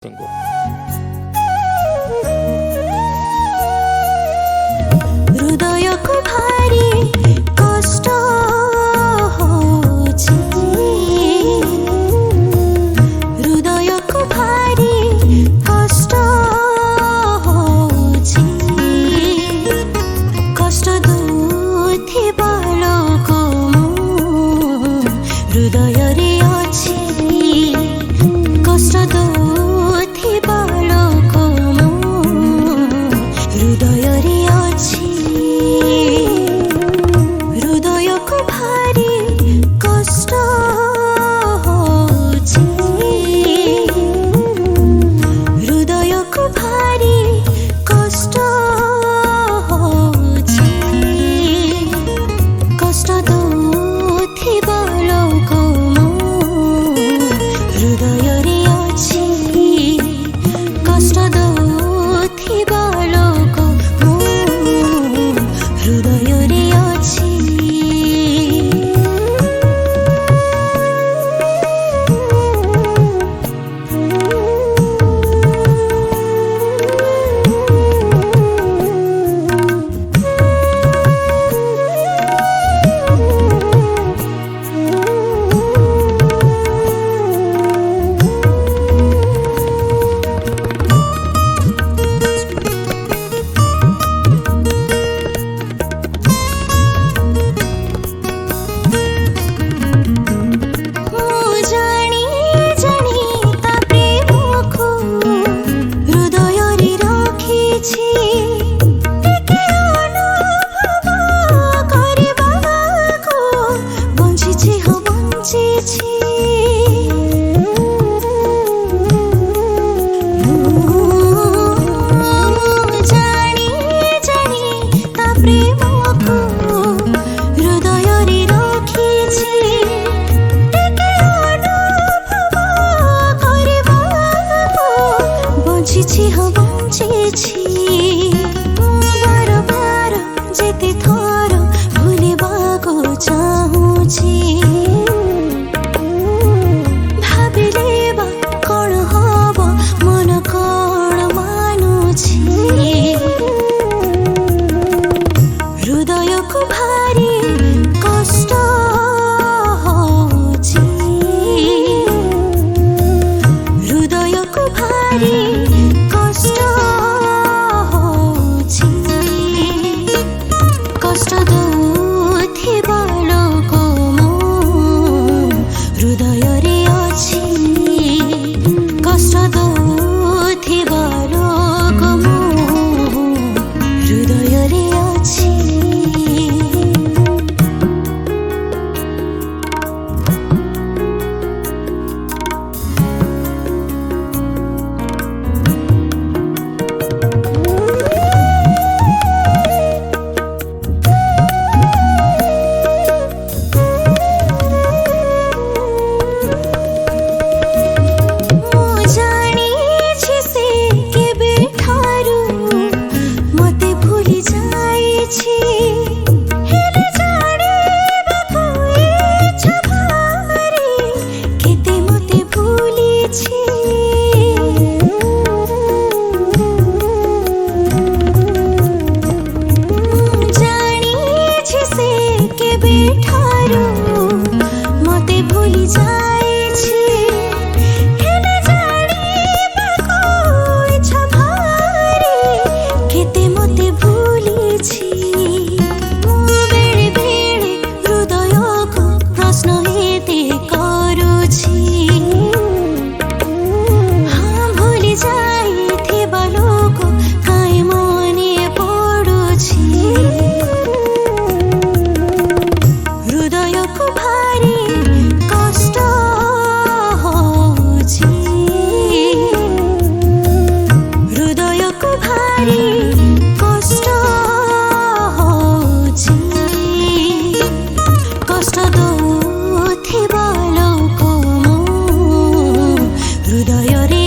친구. हृदयको भारी कष्ट होची हृदयको भारी कष्ट होची कष्ट दुथि बालको हृदय रे अछि कष्ट दुथि बालको हृदय रे अछि हृदयको भारी कष्ट होची हृदयको भारी कष्ट होची कष्ट दुथि बालको हृदय रे अछि कष्ट दुथि बालको हृदय रे अछि बार बार जेते थर भुलिबाको चाहुछि भाबिले बा कण हब मन कण मानुछि हृदयको भारी कष्ट होछि हृदयको भारी कष्ट होछि कष्ट दुथि बालको हृदय रे अछि कष्ट दुथि बालको हृदय रे अछि मते भूली जाइछि हेले जानिबाको इच्छा भारी केते मते भूलिछि बेळे बेळे हृदयको प्रश्न हेते करुछि हाँ भूली जाइथिबा लोक काई मने पडुछि हृदयको भारी कष्ट होछि हृदयको भारी कष्ट होछि कष्ट दुथि बालको हृदय रे